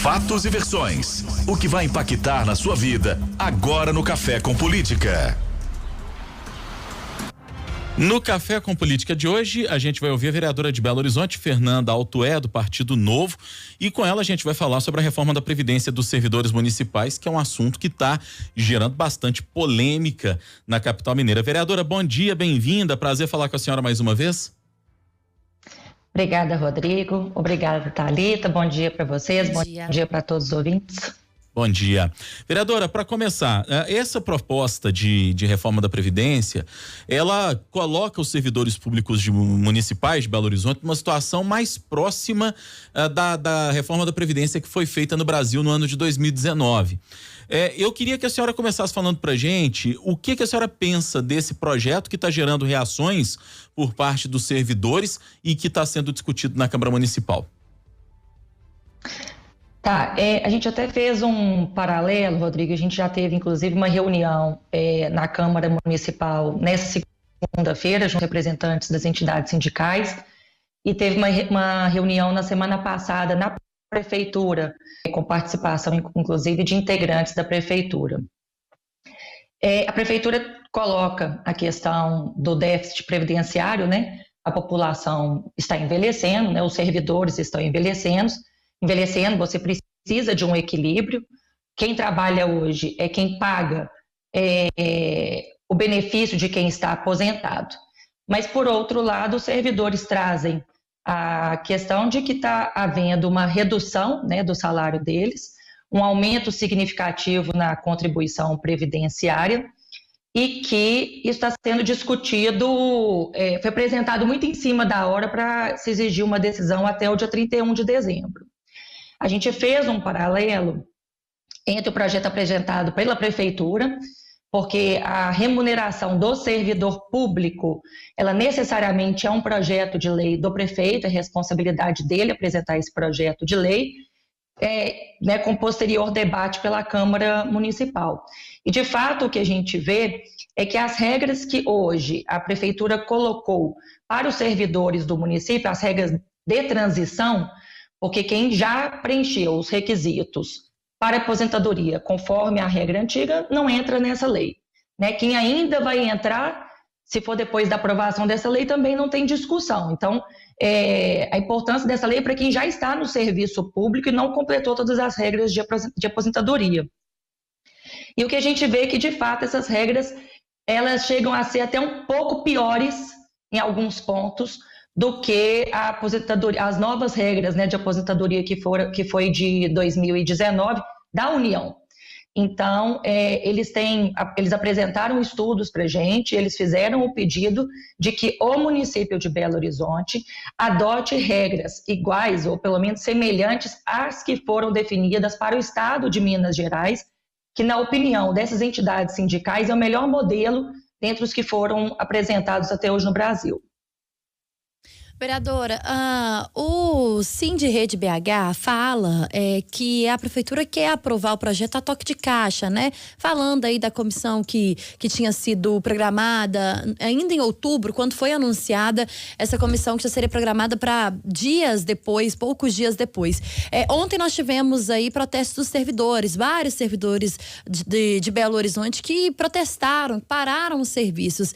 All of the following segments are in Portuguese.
Fatos e versões. O que vai impactar na sua vida agora no Café com Política. No Café com Política de hoje, a gente vai ouvir a vereadora de Belo Horizonte, Fernanda Altoé, do Partido Novo, e com ela a gente vai falar sobre a reforma da Previdência dos servidores municipais, que é um assunto que está gerando bastante polêmica na capital mineira. Vereadora, bom dia, bem-vinda, prazer falar com a senhora mais uma vez. Obrigada, Rodrigo. Obrigada, Thalita. Bom dia para vocês. Bom dia para todos os ouvintes. Bom dia. Vereadora, para começar, essa proposta de reforma da Previdência, ela coloca os servidores públicos municipais de Belo Horizonte numa situação mais próxima da reforma da Previdência que foi feita no Brasil no ano de 2019. Eu queria que a senhora começasse falando pra gente o que a senhora pensa desse projeto que está gerando reações por parte dos servidores e que está sendo discutido na Câmara Municipal. Tá, a gente até fez um paralelo, Rodrigo, a gente já teve inclusive uma reunião na Câmara Municipal nessa segunda-feira, junto com representantes das entidades sindicais, e teve uma reunião na semana passada na Prefeitura, com participação inclusive de integrantes da Prefeitura. A Prefeitura coloca a questão do déficit previdenciário, né? A população está envelhecendo, né? Os servidores estão envelhecendo, você precisa de um equilíbrio. Quem trabalha hoje é quem paga o benefício de quem está aposentado. Mas, por outro lado, os servidores trazem a questão de que está havendo uma redução, né, do salário deles, um aumento significativo na contribuição previdenciária e que isso está sendo discutido, foi apresentado muito em cima da hora para se exigir uma decisão até o dia 31 de dezembro. A gente fez um paralelo entre o projeto apresentado pela Prefeitura, porque a remuneração do servidor público, ela necessariamente é um projeto de lei do prefeito, é responsabilidade dele apresentar esse projeto de lei, né, com posterior debate pela Câmara Municipal. E, de fato, o que a gente vê é que as regras que hoje a Prefeitura colocou para os servidores do município, as regras de transição, porque quem já preencheu os requisitos para aposentadoria conforme a regra antiga não entra nessa lei, né? Quem ainda vai entrar, se for depois da aprovação dessa lei, também não tem discussão. Então, a importância dessa lei é para quem já está no serviço público e não completou todas as regras de aposentadoria. E o que a gente vê é que, de fato, essas regras elas chegam a ser até um pouco piores em alguns pontos do que a aposentadoria, as novas regras, né, de aposentadoria que foi de 2019 da União. Então, eles apresentaram estudos para a gente, eles fizeram o pedido de que o município de Belo Horizonte adote regras iguais ou pelo menos semelhantes às que foram definidas para o estado de Minas Gerais, que na opinião dessas entidades sindicais é o melhor modelo dentre os que foram apresentados até hoje no Brasil. Vereadora, o Sindirede BH fala que a Prefeitura quer aprovar o projeto a toque de caixa, né? Falando aí da comissão que tinha sido programada ainda em outubro, quando foi anunciada essa comissão que já seria programada para dias depois, poucos dias depois. Ontem nós tivemos aí protestos dos servidores, vários servidores de Belo Horizonte que protestaram, pararam os serviços.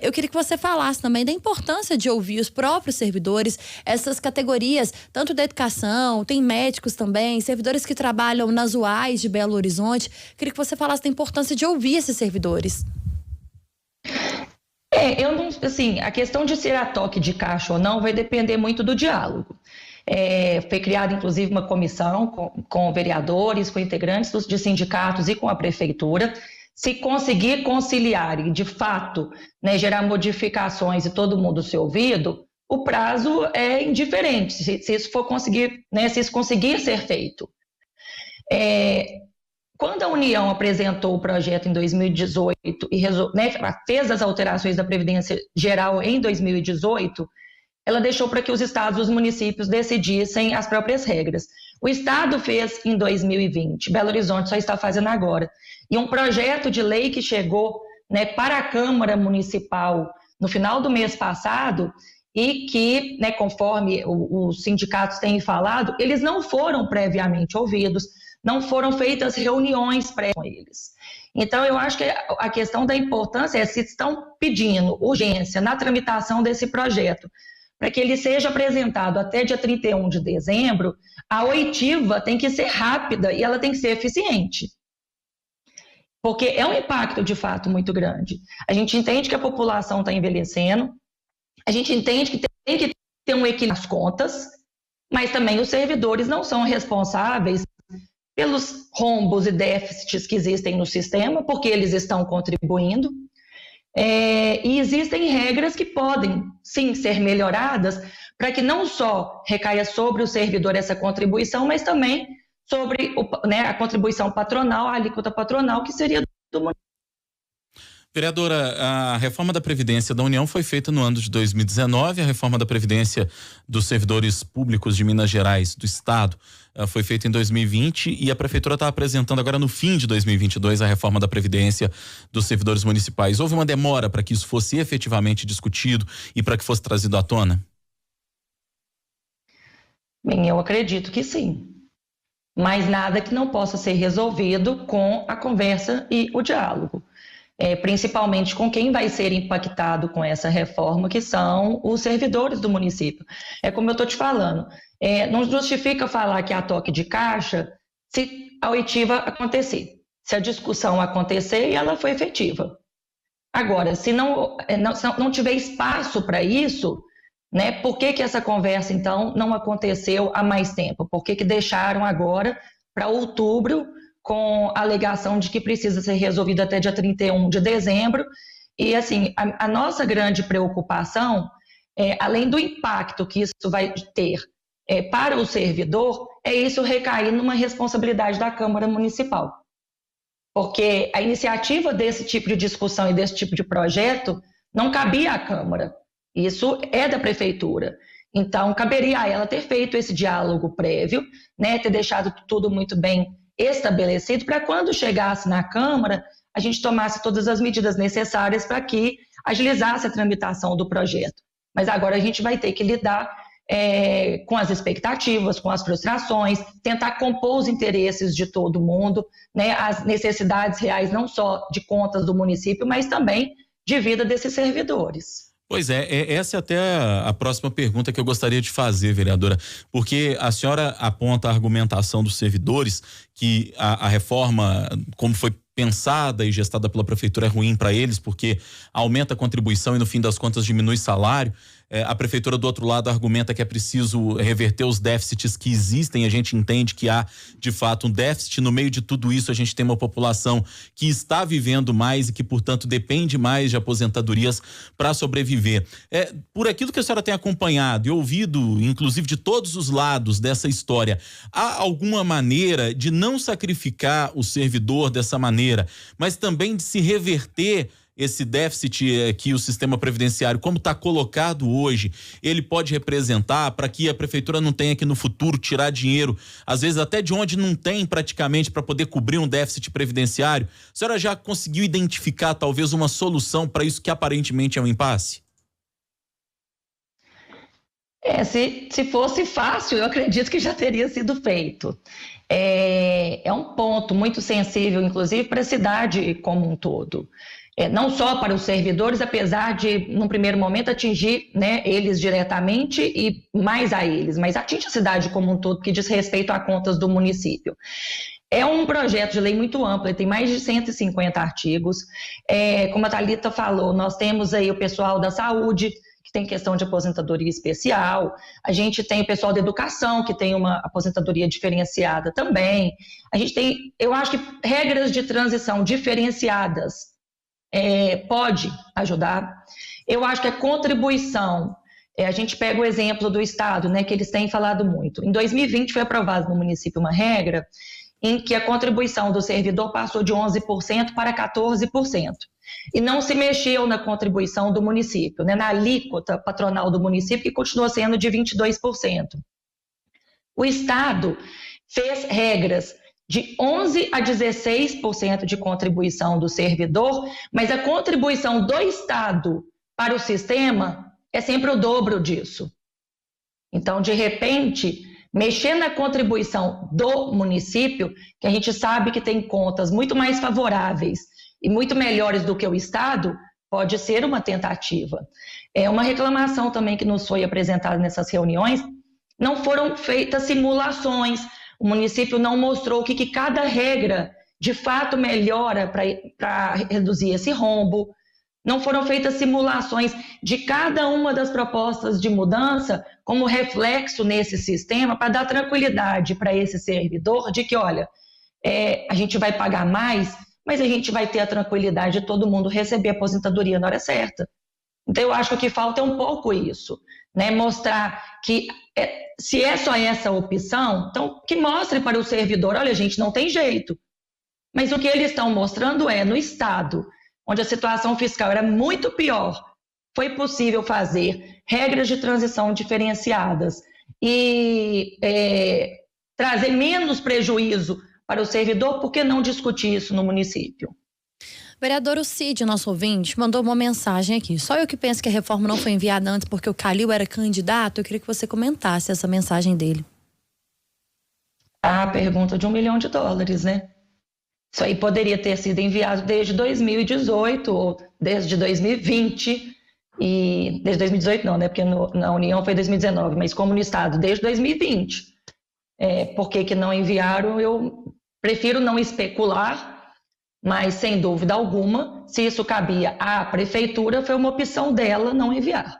Eu queria que você falasse também da importância de ouvir os próprios servidores, essas categorias, tanto da educação, tem médicos também, servidores que trabalham nas UAIs de Belo Horizonte. Queria que você falasse da importância de ouvir esses servidores. A questão de ser a toque de caixa ou não vai depender muito do diálogo. Foi criada, inclusive, uma comissão com vereadores, com integrantes de sindicatos e com a Prefeitura. Se conseguir conciliar e, de fato, né, gerar modificações e todo mundo ser ouvido, o prazo é indiferente, se isso for conseguir, né, se isso conseguir ser feito. Quando a União apresentou o projeto em 2018 e fez as alterações da Previdência Geral em 2018, ela deixou para que os estados e os municípios decidissem as próprias regras. O estado fez em 2020, Belo Horizonte só está fazendo agora. E um projeto de lei que chegou, né, para a Câmara Municipal no final do mês passado, e que, né, conforme os sindicatos têm falado, eles não foram previamente ouvidos, não foram feitas reuniões prévias com eles. Então, eu acho que a questão da importância é se estão pedindo urgência na tramitação desse projeto, para que ele seja apresentado até dia 31 de dezembro, a oitiva tem que ser rápida e ela tem que ser eficiente. Porque é um impacto, de fato, muito grande. A gente entende que a população está envelhecendo, a gente entende que tem que ter um equilíbrio nas contas, mas também os servidores não são responsáveis pelos rombos e déficits que existem no sistema, porque eles estão contribuindo. E existem regras que podem, sim, ser melhoradas para que não só recaia sobre o servidor essa contribuição, mas também sobre a contribuição patronal, a alíquota patronal, que seria do município. Vereadora, a reforma da Previdência da União foi feita no ano de 2019, a reforma da Previdência dos servidores públicos de Minas Gerais, do Estado, foi feita em 2020 e a Prefeitura está apresentando agora no fim de 2022 a reforma da Previdência dos servidores municipais. Houve uma demora para que isso fosse efetivamente discutido e para que fosse trazido à tona? Bem, eu acredito que sim. Mas nada que não possa ser resolvido com a conversa e o diálogo. Principalmente com quem vai ser impactado com essa reforma, que são os servidores do município. É como eu estou te falando, não justifica falar que há toque de caixa se a oitiva acontecer, se a discussão acontecer e ela foi efetiva. Agora, se não tiver espaço para isso, né, por que essa conversa, então, não aconteceu há mais tempo? Por que deixaram agora para outubro, com a alegação de que precisa ser resolvido até dia 31 de dezembro. E, assim, a nossa grande preocupação, além do impacto que isso vai ter para o servidor, é isso recair numa responsabilidade da Câmara Municipal. Porque a iniciativa desse tipo de discussão e desse tipo de projeto não cabia à Câmara. Isso é da Prefeitura. Então, caberia a ela ter feito esse diálogo prévio, né, ter deixado tudo muito bem estabelecido para quando chegasse na Câmara, a gente tomasse todas as medidas necessárias para que agilizasse a tramitação do projeto. Mas agora a gente vai ter que lidar com as expectativas, com as frustrações, tentar compor os interesses de todo mundo, né, as necessidades reais não só de contas do município, mas também de vida desses servidores. Pois essa é até a próxima pergunta que eu gostaria de fazer, vereadora, porque a senhora aponta a argumentação dos servidores que a reforma, como foi pensada e gestada pela Prefeitura, é ruim para eles, porque aumenta a contribuição e no fim das contas diminui salário. A Prefeitura, do outro lado, argumenta que é preciso reverter os déficits que existem. A gente entende que há, de fato, um déficit. No meio de tudo isso, a gente tem uma população que está vivendo mais e que, portanto, depende mais de aposentadorias para sobreviver. Por aquilo que a senhora tem acompanhado e ouvido, inclusive, de todos os lados dessa história, há alguma maneira de não sacrificar o servidor dessa maneira, mas também de se reverter esse déficit que o sistema previdenciário, como está colocado hoje, ele pode representar para que a Prefeitura não tenha que no futuro tirar dinheiro, às vezes até de onde não tem praticamente, para poder cobrir um déficit previdenciário? A senhora já conseguiu identificar talvez uma solução para isso que aparentemente é um impasse? Se fosse fácil, eu acredito que já teria sido feito. É um ponto muito sensível, inclusive, para a cidade como um todo. Não só para os servidores, apesar de, num primeiro momento, atingir, né, eles diretamente e mais a eles, mas atinge a cidade como um todo, que diz respeito a contas do município. É um projeto de lei muito amplo, ele tem mais de 150 artigos. Como a Thalita falou, nós temos aí o pessoal da saúde, que tem questão de aposentadoria especial, a gente tem o pessoal da educação, que tem uma aposentadoria diferenciada também. A gente tem, eu acho que regras de transição diferenciadas pode ajudar. Eu acho que a contribuição, a gente pega o exemplo do Estado, né, que eles têm falado muito. Em 2020 foi aprovado no município uma regra em que a contribuição do servidor passou de 11% para 14%. E não se mexeu na contribuição do município, né, na alíquota patronal do município, que continua sendo de 22%. O Estado fez regras de 11% a 16% de contribuição do servidor, mas a contribuição do Estado para o sistema é sempre o dobro disso. Então, de repente, mexer na contribuição do município, que a gente sabe que tem contas muito mais favoráveis e muito melhores do que o Estado, pode ser uma tentativa. É uma reclamação também que nos foi apresentada nessas reuniões, não foram feitas simulações, o município não mostrou o que cada regra de fato melhora para reduzir esse rombo, não foram feitas simulações de cada uma das propostas de mudança como reflexo nesse sistema para dar tranquilidade para esse servidor de que, olha, a gente vai pagar mais, mas a gente vai ter a tranquilidade de todo mundo receber a aposentadoria na hora certa. Então, eu acho que o que falta é um pouco isso, né? Mostrar que se é só essa opção, então que mostre para o servidor, olha, gente, não tem jeito. Mas o que eles estão mostrando no Estado, onde a situação fiscal era muito pior, foi possível fazer regras de transição diferenciadas e trazer menos prejuízo para o servidor, por que não discutir isso no município? Vereador, o Cid, nosso ouvinte, mandou uma mensagem aqui. Só eu que penso que a reforma não foi enviada antes porque o Calil era candidato. Eu queria que você comentasse essa mensagem dele. A pergunta de $1 milhão, né? Isso aí poderia ter sido enviado desde 2018 ou desde 2020. E desde 2018 não, né? Porque na União foi 2019, mas como no Estado, desde 2020. Por que não enviaram? Eu prefiro não especular. Mas, sem dúvida alguma, se isso cabia à prefeitura, foi uma opção dela não enviar.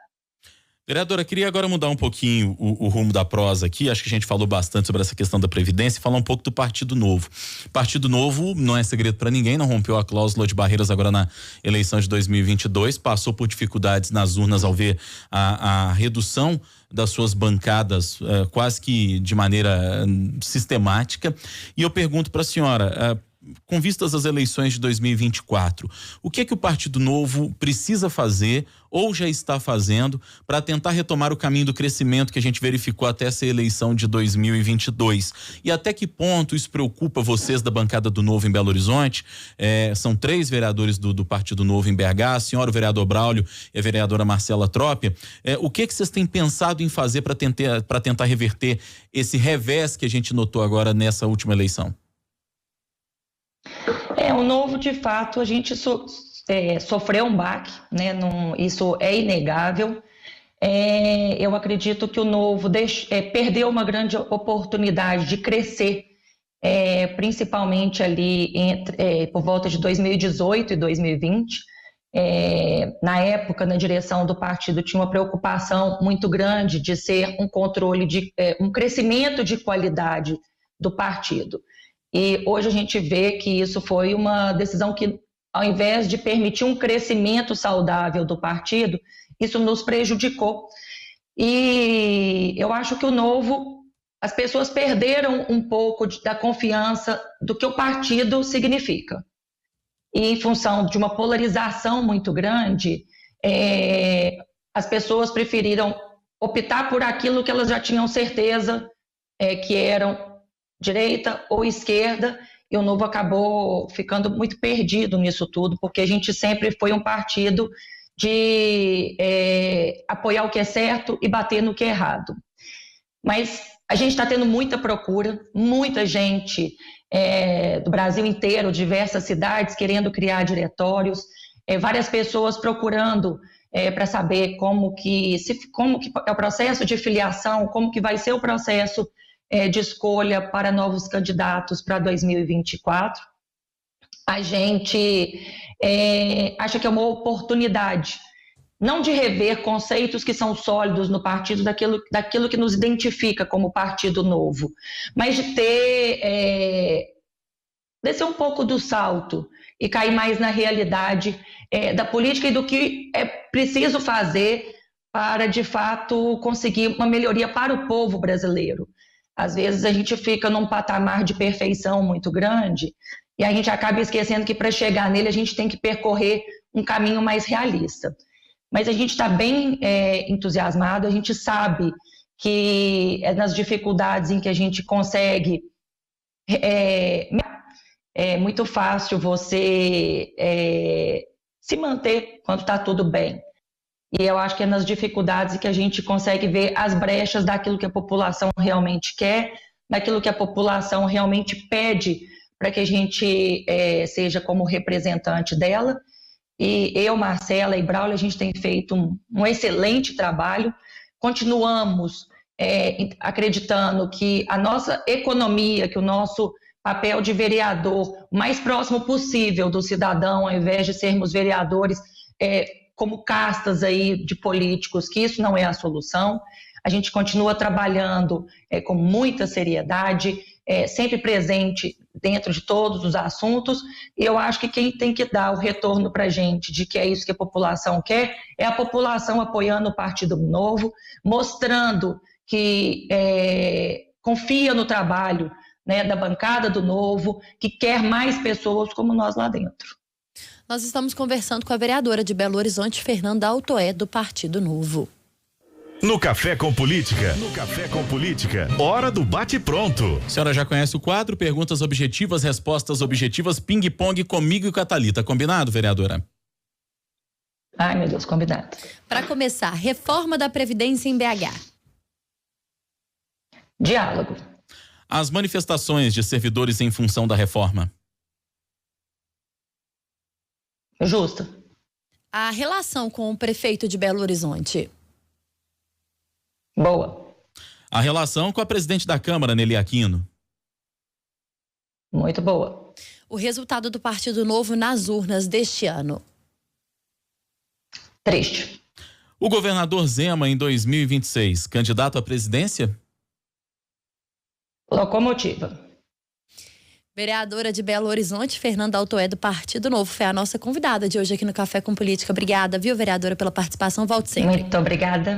Vereadora, queria agora mudar um pouquinho o rumo da prosa aqui. Acho que a gente falou bastante sobre essa questão da Previdência e falar um pouco do Partido Novo. Partido Novo não é segredo para ninguém, não rompeu a cláusula de barreiras agora na eleição de 2022, passou por dificuldades nas urnas ao ver a redução das suas bancadas quase que de maneira sistemática. E eu pergunto para a senhora, com vistas às eleições de 2024, o que é que o Partido Novo precisa fazer ou já está fazendo para tentar retomar o caminho do crescimento que a gente verificou até essa eleição de 2022? E até que ponto isso preocupa vocês da bancada do Novo em Belo Horizonte? São 3 vereadores do Partido Novo em BH, a senhora, o vereador Braulio e a vereadora Marcela Trópia. O que é que vocês têm pensado em fazer para tentar reverter esse revés que a gente notou agora nessa última eleição? O Novo, de fato, a gente sofreu um baque, né? Isso é inegável. Eu acredito que o Novo perdeu uma grande oportunidade de crescer, principalmente ali por volta de 2018 e 2020. Na época, na direção do partido, tinha uma preocupação muito grande de ser um controle, um crescimento de qualidade do partido. E hoje a gente vê que isso foi uma decisão que, ao invés de permitir um crescimento saudável do partido, isso nos prejudicou. E eu acho que o Novo, as pessoas perderam um pouco da confiança do que o partido significa. E em função de uma polarização muito grande, as pessoas preferiram optar por aquilo que elas já tinham certeza que eram direita ou esquerda, e o Novo acabou ficando muito perdido nisso tudo, porque a gente sempre foi um partido de apoiar o que é certo e bater no que é errado. Mas a gente está tendo muita procura, muita gente do Brasil inteiro, diversas cidades querendo criar diretórios, várias pessoas procurando para saber como que é o processo de filiação, como que vai ser o processo de escolha para novos candidatos para 2024. A gente acha que é uma oportunidade, não de rever conceitos que são sólidos no partido, daquilo que nos identifica como Partido Novo, mas de descer um pouco do salto e cair mais na realidade da política e do que é preciso fazer para, de fato, conseguir uma melhoria para o povo brasileiro. Às vezes a gente fica num patamar de perfeição muito grande e a gente acaba esquecendo que para chegar nele a gente tem que percorrer um caminho mais realista. Mas a gente está bem entusiasmado, a gente sabe que nas dificuldades em que a gente consegue, é muito fácil você se manter quando está tudo bem. E eu acho que é nas dificuldades que a gente consegue ver as brechas daquilo que a população realmente quer, daquilo que a população realmente pede para que a gente seja como representante dela. E eu, Marcela e Braulio, a gente tem feito um excelente trabalho. Continuamos acreditando que a nossa economia, que o nosso papel de vereador mais próximo possível do cidadão, ao invés de sermos vereadores como castas aí de políticos, que isso não é a solução. A gente continua trabalhando com muita seriedade, sempre presente dentro de todos os assuntos, e eu acho que quem tem que dar o retorno para a gente de que é isso que a população quer, é a população apoiando o Partido Novo, mostrando que confia no trabalho, né, da bancada do Novo, que quer mais pessoas como nós lá dentro. Nós estamos conversando com a vereadora de Belo Horizonte, Fernanda Altoé, do Partido Novo. No Café com Política. No Café com Política. Hora do bate-pronto. A senhora já conhece o quadro? Perguntas objetivas, respostas objetivas, ping-pong comigo e com a Thalita. Combinado, vereadora? Ai, meu Deus, combinado. Para começar, reforma da Previdência em BH. Diálogo. As manifestações de servidores em função da reforma. Justa. A relação com o prefeito de Belo Horizonte. Boa. A relação com a presidente da Câmara, Nelly Aquino. Muito boa. O resultado do Partido Novo nas urnas deste ano. Triste. O governador Zema em 2026, candidato à presidência? Locomotiva. Vereadora de Belo Horizonte, Fernanda Altoé, do Partido Novo, foi a nossa convidada de hoje aqui no Café com Política. Obrigada, viu, vereadora, pela participação. Volte sempre. Muito obrigada.